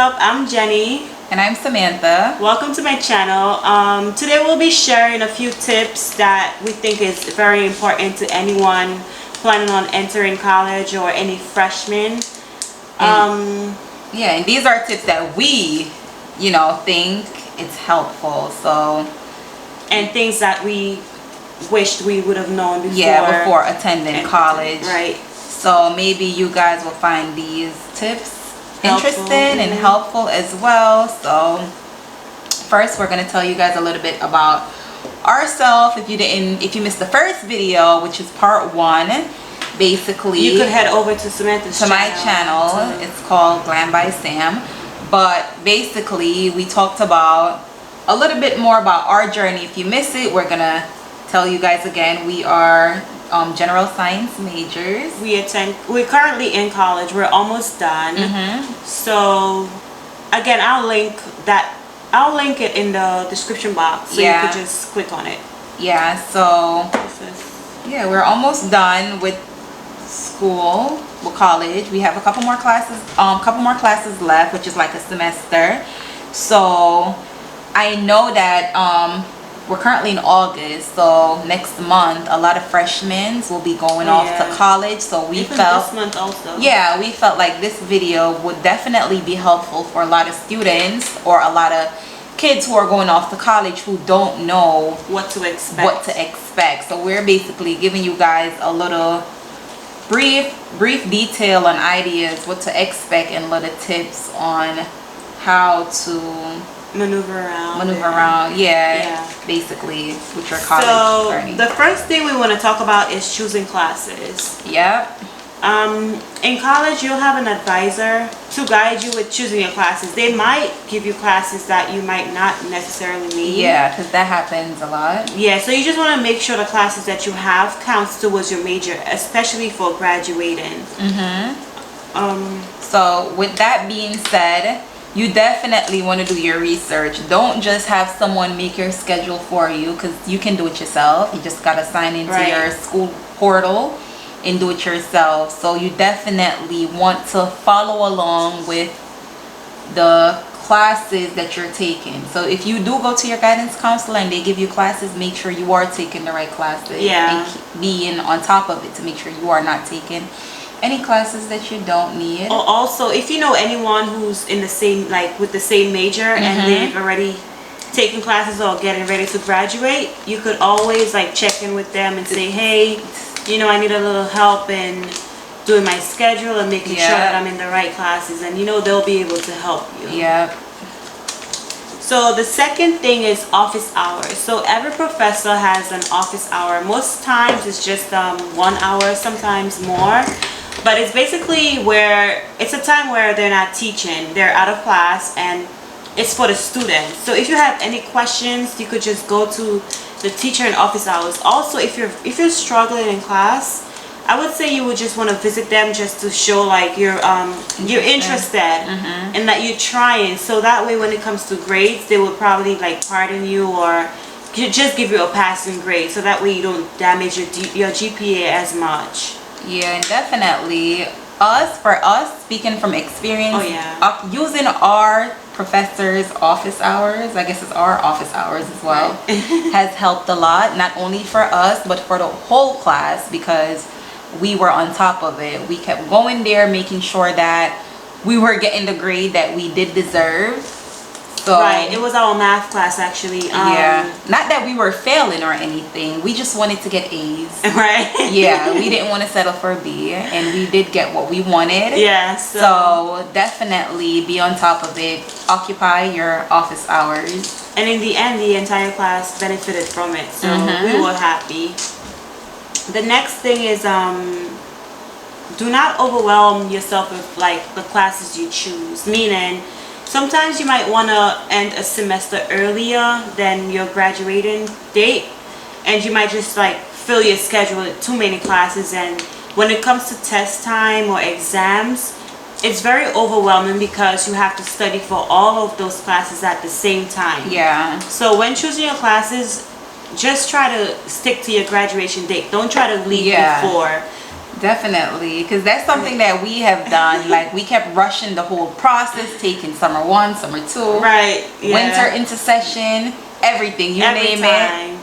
up? I'm Jenny. And I'm Samantha. Welcome to my channel. Today we'll be sharing a few tips that we think is very important to anyone planning on entering college or any freshmen. And these are tips that we, think it's helpful. And things that we wished we would have known before. Yeah, before attending college. Right. So maybe you guys will find these tips interesting and helpful as well. So first we're going to tell you guys a little bit about ourselves. If you missed the first video, which is part 1, basically you could head over to Samantha's my channel. It's called Glam by Sam. But basically we talked about a little bit more about our journey. If you missed it, we're going to tell you guys again. We are general science majors. We're currently in college. We're almost done. So again, I'll link it in the description box, so you could just click on it. So we're almost done with school, with college. We have a couple more classes left, which is like a semester. So I know that we're currently in August, so next month a lot of freshmen will be going off to college. So we felt this month also. We felt like this video would definitely be helpful for a lot of students or a lot of kids who are going off to college who don't know what to expect. So we're basically giving you guys a little brief detail on ideas what to expect and little tips on how to maneuver around basically with your college learning. The first thing we want to talk about is choosing classes. In college you'll have an advisor to guide you with choosing your classes. They might give you classes that you might not necessarily need. Because that happens a lot. So you just want to make sure the classes that you have counts towards your major, especially for graduating. So with that being said, you definitely want to do your research. Don't just have someone make your schedule for you, because you can do it yourself. You just got to sign into your school portal and do it yourself. So you definitely want to follow along with the classes that you're taking. So if you do go to your guidance counselor and they give you classes, make sure you are taking the right classes and being on top of it to make sure you are not taking any classes that you don't need. Or also, if you know anyone who's in the same, with the same major and they've already taken classes or getting ready to graduate, you could always check in with them and say, hey, I need a little help in doing my schedule and making sure that I'm in the right classes, and they'll be able to help you. So the second thing is office hours. So every professor has an office hour. Most times it's just 1 hour, sometimes more. But it's basically where it's a time where they're not teaching, they're out of class, and it's for the students. So if you have any questions, you could just go to the teacher in office hours. Also, if you're struggling in class, I would say you would just want to visit them just to show you're interested and that you're trying. So that way, when it comes to grades, they will probably pardon you or just give you a passing grade. So that way you don't damage your GPA as much. And definitely for us speaking from experience, using our professors' office hours, I guess it's our office hours as well, has helped a lot, not only for us but for the whole class, because we were on top of it. We kept going there, making sure that we were getting the grade that we did deserve. So, it was our math class actually. Not that we were failing or anything. We just wanted to get A's. We didn't want to settle for B, and we did get what we wanted. So definitely be on top of it. Occupy your office hours. And in the end, the entire class benefited from it. So we were happy. The next thing is do not overwhelm yourself with the classes you choose. Meaning, sometimes you might want to end a semester earlier than your graduating date, and you might just fill your schedule with too many classes, and when it comes to test time or exams, it's very overwhelming because you have to study for all of those classes at the same time. So when choosing your classes, just try to stick to your graduation date. Don't try to leave before. Definitely, because that's something that we have done. Like, we kept rushing the whole process, taking summer 1, summer 2, Right. Yeah. winter into session, everything, you Every name time. it.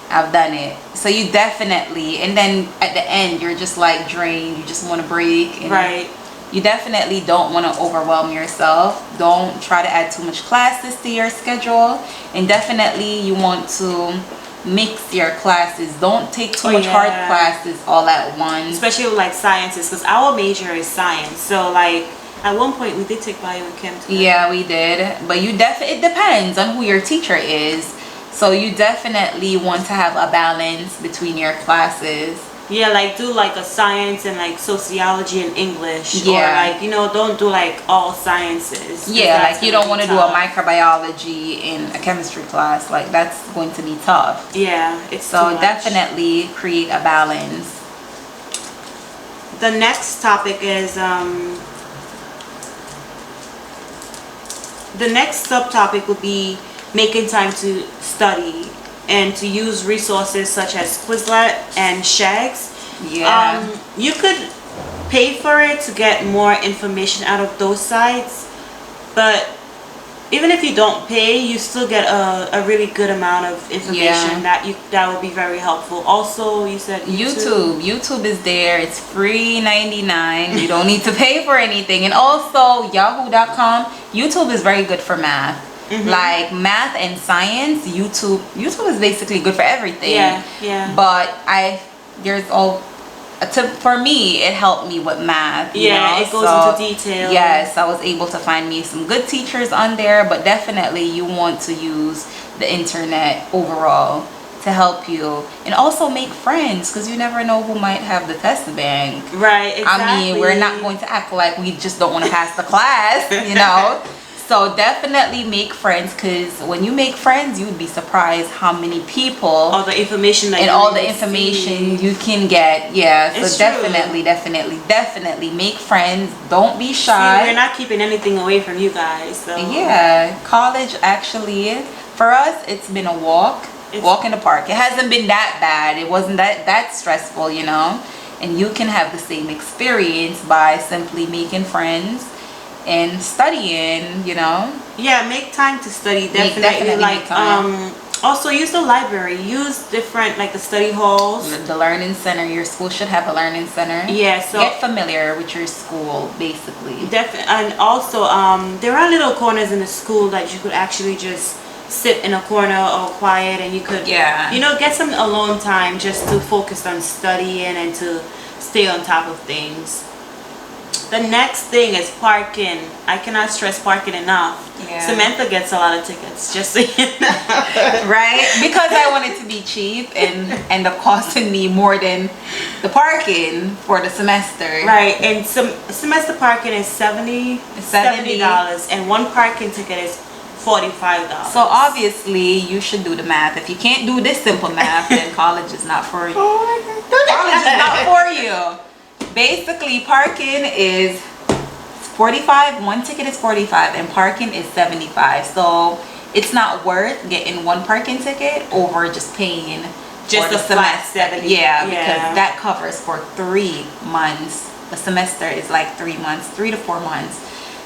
I've done it. So you definitely, and then at the end, you're just like drained. You just want to break. And Right. you definitely don't want to overwhelm yourself. Don't try to add too much classes to your schedule. And definitely you want to mix your classes. Don't take too much hard classes all at once. Especially with like sciences, because our major is science. So like at one point we did take biochem. Yeah, we did. But it depends on who your teacher is. So you definitely want to have a balance between your classes. Yeah, like do like a science and like sociology and English. Yeah. Or like, don't do like all sciences. Yeah, like you don't want to do a microbiology in a chemistry class. Like that's going to be tough. Yeah, it's so too much. Definitely create a balance. The next topic is the next subtopic would be making time to study and to use resources such as Quizlet and Shags. Yeah. You could pay for it to get more information out of those sites, but even if you don't pay, you still get a really good amount of information that would be very helpful. Also, you said YouTube is there. It's free 99. You don't need to pay for anything. And also yahoo.com. YouTube is very good for math. Mm-hmm. Like math and science, YouTube is basically good for everything. Yeah. But for me, it helped me with math. It goes into detail. Yes, I was able to find me some good teachers on there, but definitely you want to use the internet overall to help you, and also make friends, because you never know who might have the test bank. Right, exactly. I mean, we're not going to act like we just don't want to pass the class, So definitely make friends, because when you make friends, you would be surprised how many people, all the information you can get. Yeah, it's so definitely make friends. Don't be shy. We're not keeping anything away from you guys. So. Yeah, college actually, for us, it's been a walk in the park. It hasn't been that bad. It wasn't that stressful, and you can have the same experience by simply making friends and studying, Yeah, make time to study. Definitely like also use the library. Use different like the study halls. The learning center. Your school should have a learning center. Yeah, so get familiar with your school, basically. Definitely, and also there are little corners in the school that you could actually just sit in a corner or quiet, and you could get some alone time just to focus on studying and to stay on top of things. The next thing is parking. I cannot stress parking enough. Yeah. Samantha gets a lot of tickets, just so you know. Right? Because I want it to be cheap and end up costing me more than the parking for the semester. Right, and semester parking is $70, and one parking ticket is $45. So obviously you should do the math. If you can't do this simple math, then college is not for you. College is not for you. Basically, parking is 45. One ticket is 45 and parking is 75. So it's not worth getting one parking ticket over just paying just for the semester. 70. Yeah, because that covers for 3 months. A semester is like 3 months, 3 to 4 months.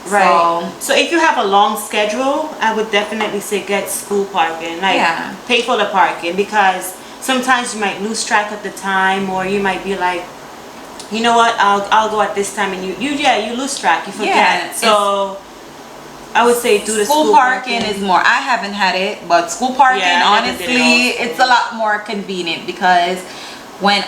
Right. So if you have a long schedule, I would definitely say get school parking. Pay for the parking, because sometimes you might lose track of the time, or you might be like, you know what, I'll go at this time, and you lose track, you forget. Yeah, so I would say do the school parking is more. I haven't had it, but school parking, honestly, it's a lot more convenient, because when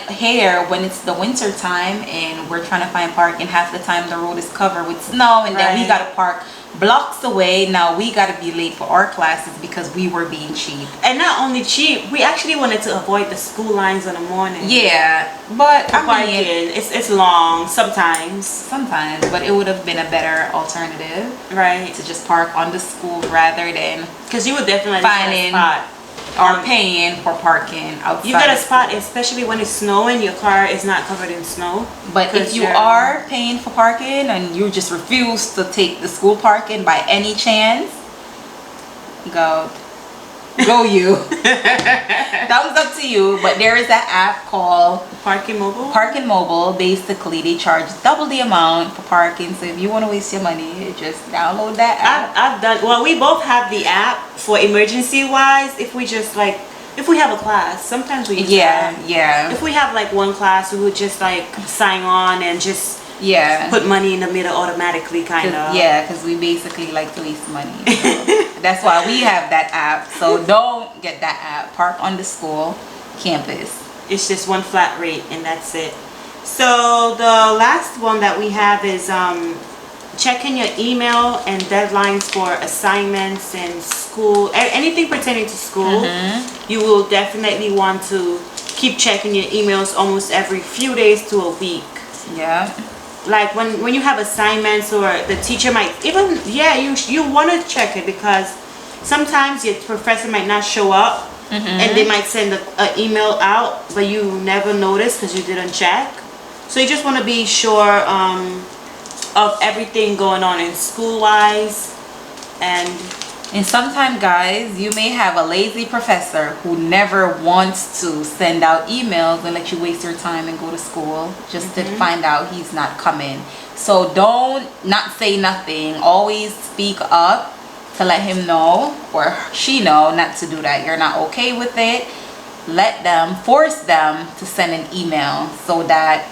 it's the winter time and we're trying to find parking, half the time the road is covered with snow, and then we gotta park blocks away. Now we gotta be late for our classes because we were being cheap. And not only cheap, we actually wanted to avoid the school lines in the morning. Yeah, but parking, it's long sometimes, but it would have been a better alternative, right, to just park on the school rather than, because you would definitely finding a spot or paying for parking outside. You got a spot, especially when it's snowing, your car is not covered in snow. But if you are paying for parking and you just refuse to take the school parking by any chance, go you. thumbs up to you. But there is an app called Parking Mobile. Parking Mobile. Basically, they charge double the amount for parking. So if you want to waste your money, just download that app. I've done well. We both have the app for emergency wise. If we just like, if we have a class, sometimes we use that. Yeah. If we have like one class, we would just like sign on and just put money in the middle automatically, kind of. Yeah, because we basically like to waste money. So that's why we have that app. So don't get that app. Park on the school campus. It's just one flat rate and that's it. So the last one that we have is checking your email and deadlines for assignments and school, anything pertaining to school. You will definitely want to keep checking your emails almost every few days to a week. Yeah. Like when you have assignments, or the teacher might even, you want to check it, because sometimes your professor might not show up and they might send an email out, but you never notice because you didn't check. So you just want to be sure of everything going on in school wise. And sometimes, guys, you may have a lazy professor who never wants to send out emails and let you waste your time and go to school just to find out he's not coming. So don't not say nothing. Always speak up to let him know, or she know, not to do that. You're not okay with it. Force them to send an email so that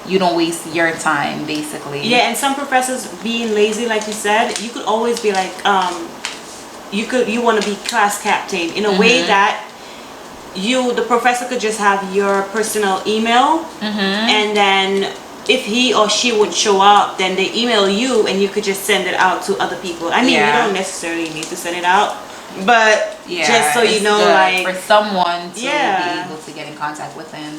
you don't waste your time, basically. Yeah, and some professors being lazy, like you said, you could always be like, you want to be class captain in a way that the professor could just have your personal email, and then if he or she would show up, then they email you and you could just send it out to other people. I mean, you don't necessarily need to send it out, but just so you know, like for someone to be able to get in contact with them.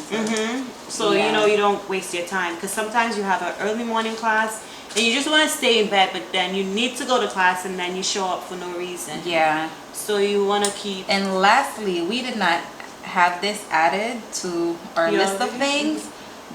So you know, you don't waste your time, because sometimes you have an early morning class and you just want to stay in bed, but then you need to go to class and then you show up for no reason. Yeah. So you want to keep. And lastly, we did not have this added to our list of things,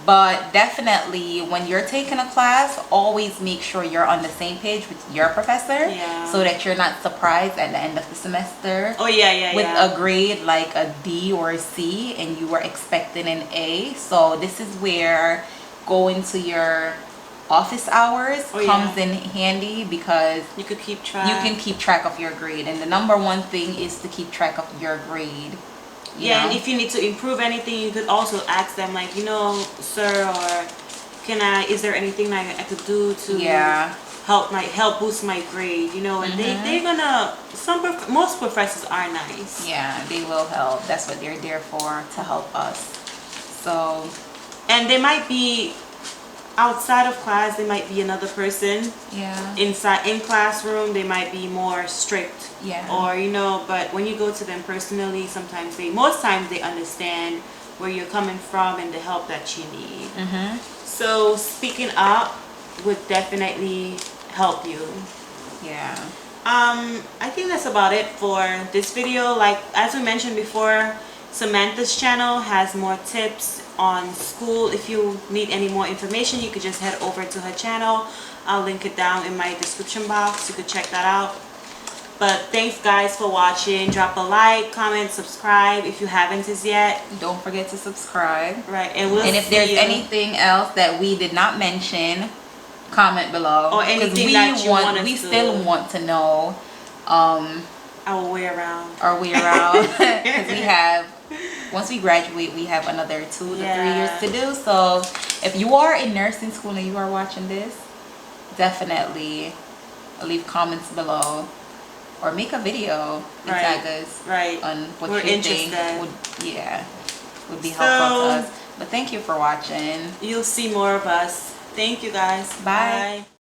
but definitely when you're taking a class, always make sure you're on the same page with your professor, so that you're not surprised at the end of the semester with a grade like a D or a C and you were expecting an A. So this is where going to your office hours comes in handy, because you could keep track. You can keep track of your grade, and the number one thing is to keep track of your grade. You know? And if you need to improve anything, you could also ask them, like, sir, or is there anything I could do to help boost my grade, and they're gonna, most professors are nice. Yeah, they will help. That's what they're there for, to help us. So, and they might be outside of class, they might be another person. Inside in classroom, they might be more strict. Or but when you go to them personally, most times they understand where you're coming from and the help that you need. So speaking up would definitely help you. I think that's about it for this video. Like, as we mentioned before, Samantha's channel has more tips on school. If you need any more information, you could just head over to her channel. I'll link it down in my description box. You could check that out. But thanks, guys, for watching. Drop a like, comment, subscribe if you haven't as yet. Don't forget to subscribe. Right, and if there's anything else that we did not mention, comment below. Or anything that you want us to. We still want to know our way around. Because we have, once we graduate, we have another 2 to 3 years to do. So if you are in nursing school and you are watching this, definitely leave comments below, or make a video and tag us on what you think would be helpful to us. But thank you for watching. You'll see more of us. Thank you, guys. Bye.